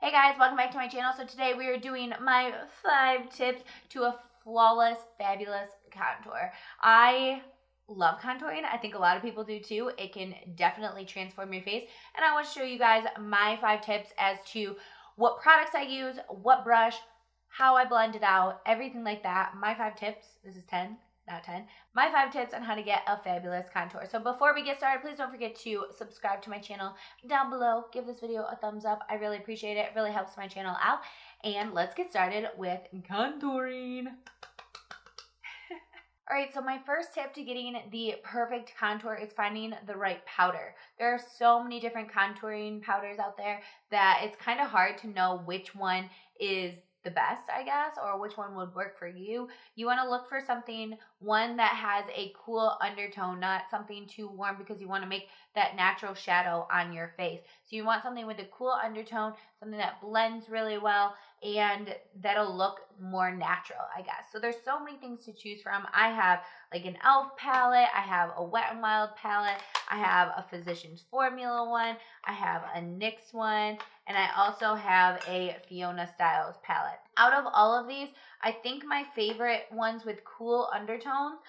Hey guys, welcome back to my channel. So today we are doing my 5 tips to a flawless, fabulous contour. I love contouring. I think a lot of people do too. It can definitely transform your face. And I want to show you guys my 5 tips as to what products I use, what brush, how I blend it out, everything like that. My 5 tips, this is 10. Not 10. My 5 tips on how to get a fabulous contour. So before we get started, please don't forget to subscribe to my channel down below. Give this video a thumbs up. I really appreciate it. It really helps my channel out. And let's get started with contouring. Alright, so my first tip to getting the perfect contour is finding the right powder. There are so many different contouring powders out there that it's kind of hard to know which one is the best, I guess, or which one would work for you. You want to look for one that has a cool undertone, not something too warm, because you want to make that natural shadow on your face. So you want something with a cool undertone, something that blends really well, and that'll look more natural, I guess. So there's so many things to choose from. I have like an e.l.f. palette, I have a Wet n Wild palette, I have a Physicians Formula one, I have a NYX one, and I also have a Fiona Stiles palette. Out of all of these, I think my favorite ones with cool undertones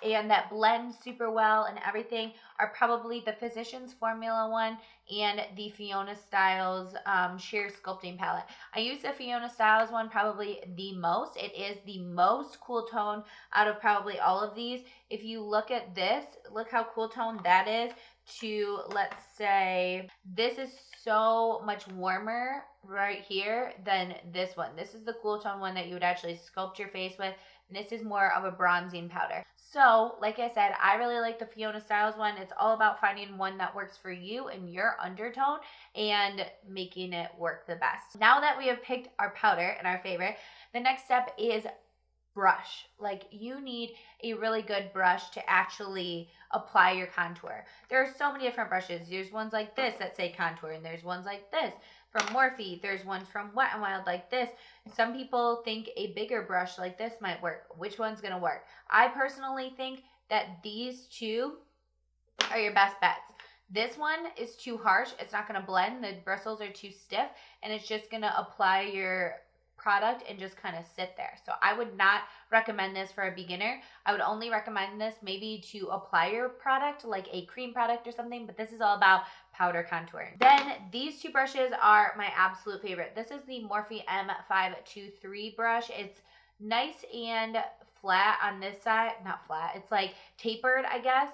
and that blend super well and everything are probably the Physicians Formula one and the Fiona Stiles Sheer Sculpting palette. I use the Fiona Stiles one probably the most. It is the most cool tone out of probably all of these. If you look at this, look how cool tone that is to, let's say, this is so much warmer right here than this one. This is the cool tone one that you would actually sculpt your face with. And this is more of a bronzing powder. So, like I said, I really like the Fiona Stiles one. It's all about finding one that works for you and your undertone and making it work the best. Now that we have picked our powder and our favorite, the next step is brush. Like, you need a really good brush to actually apply your contour. There are so many different brushes. There's ones like this that say contour, and there's ones like this from Morphe. There's ones from Wet n Wild like this. Some people think a bigger brush like this might work. Which one's gonna work? I personally think that these two are your best bets. This one is too harsh. It's not gonna blend. The bristles are too stiff, and it's just gonna apply your product and just kind of sit there. So I would not recommend this for a beginner. I would only recommend this maybe to apply your product, like a cream product or something, but this is all about powder contouring. Then these two brushes are my absolute favorite. This is the Morphe M523 brush. It's nice and flat on this side. Not flat, it's like tapered, I guess,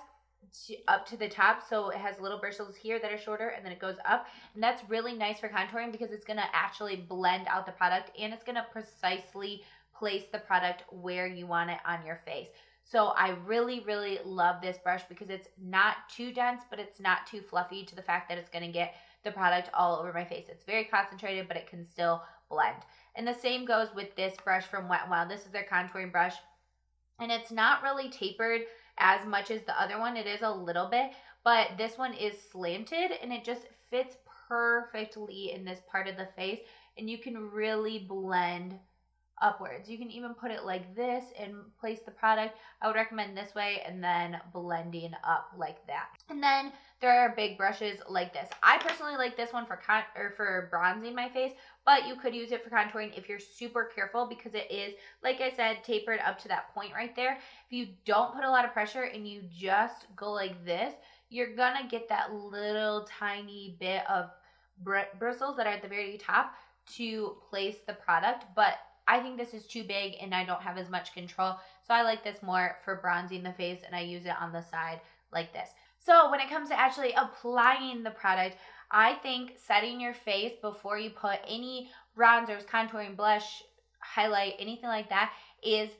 up to the top, so it has little bristles here that are shorter, and then it goes up, and that's really nice for contouring because it's going to actually blend out the product, and it's going to precisely place the product where you want it on your face. So I really love this brush because it's not too dense, but it's not too fluffy to the fact that it's going to get the product all over my face. It's very concentrated, but it can still blend. And the same goes with this brush from Wet n Wild. This is their contouring brush, and it's not really tapered as much as the other one. It is a little bit, but this one is slanted, and it just fits perfectly in this part of the face, and you can really blend upwards. You can even put it like this and place the product. I would recommend this way, and then blending up like that. And then there are big brushes like this. I personally like this one for bronzing my face, but you could use it for contouring if you're super careful, because it is, like I said, tapered up to that point right there. If you don't put a lot of pressure and you just go like this, you're gonna get that little tiny bit of bristles that are at the very top to place the product, but I think this is too big and I don't have as much control. So I like this more for bronzing the face, and I use it on the side like this. So when it comes to actually applying the product, I think setting your face before you put any bronzers, contouring, blush, highlight, anything like that is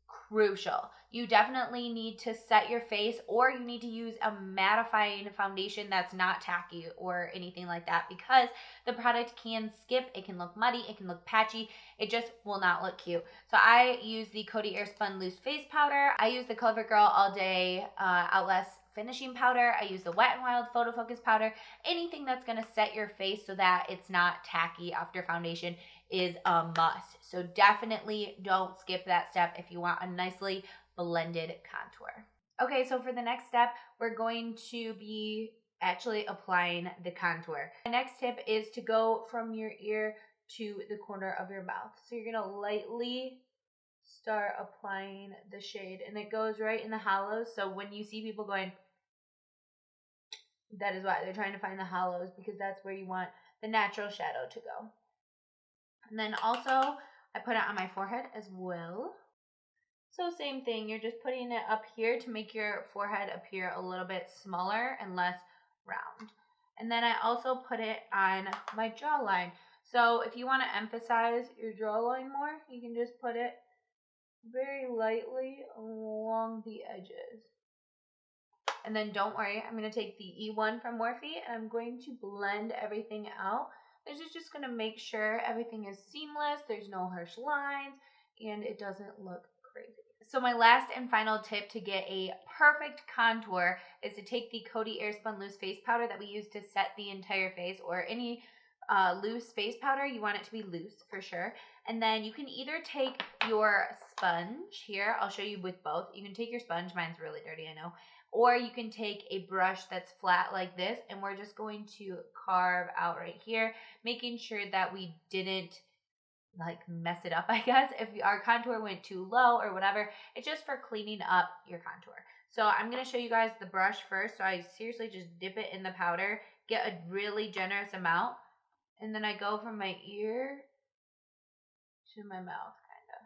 crucial. You definitely need to set your face, or you need to use a mattifying foundation that's not tacky or anything like that, because the product can skip, it can look muddy, it can look patchy, it just will not look cute. So I use the Coty Airspun Loose Face Powder. I use the CoverGirl All Day Outlast Finishing Powder. I use the Wet n Wild Photo Focus Powder. Anything that's going to set your face so that it's not tacky after foundation is a must. So definitely don't skip that step if you want a nicely blended contour. Okay, so for the next step, we're going to be actually applying the contour. My next tip is to go from your ear to the corner of your mouth. So you're going to lightly start applying the shade, and it goes right in the hollows. So when you see people going, that is why they're trying to find the hollows, because that's where you want the natural shadow to go. And then also I put it on my forehead as well. So same thing, you're just putting it up here to make your forehead appear a little bit smaller and less round. And then I also put it on my jawline. So if you want to emphasize your jawline more, you can just put it very lightly along the edges. And then don't worry, I'm going to take the E1 from Morphe and I'm going to blend everything out. This is just going to make sure everything is seamless, there's no harsh lines, and it doesn't look crazy. So my last and final tip to get a perfect contour is to take the Coty Airspun loose face powder that we use to set the entire face, or any loose face powder. You want it to be loose for sure. And then you can either take your sponge here. I'll show you with both. You can take your sponge. Mine's really dirty, I know. Or you can take a brush that's flat like this, and we're just going to carve out right here, making sure that we didn't like mess it up, I guess. If our contour went too low or whatever, it's just for cleaning up your contour. So I'm going to show you guys the brush first. So I seriously just dip it in the powder, get a really generous amount, and then I go from my ear to my mouth, kind of.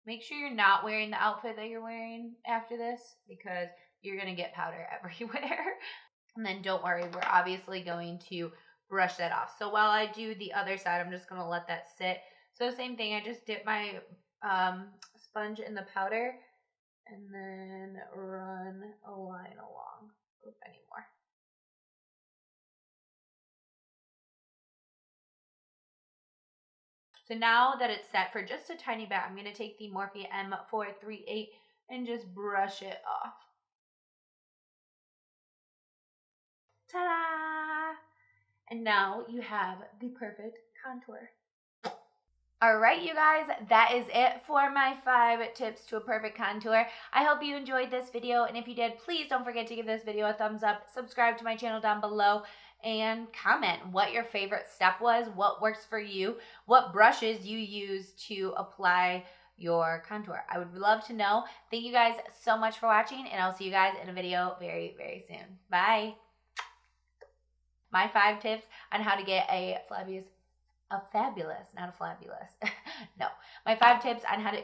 Make sure you're not wearing the outfit that you're wearing after this, because you're going to get powder everywhere. And then don't worry, we're obviously going to brush that off. So while I do the other side, I'm just going to let that sit. So same thing, I just dip my sponge in the powder and then run a line along. Oop, I need more. So now that it's set for just a tiny bit, I'm going to take the Morphe M523 and just brush it off. Ta-da! And now you have the perfect contour. Alright, you guys, that is it for my 5 tips to a perfect contour. I hope you enjoyed this video, and if you did, please don't forget to give this video a thumbs up, subscribe to my channel down below, and comment what your favorite step was, what works for you, what brushes you use to apply your contour. I would love to know. Thank you guys so much for watching, and I'll see you guys in a video very, very soon. Bye! My 5 tips on how to get a fabulous, not a flabulous. No, my 5 tips on how to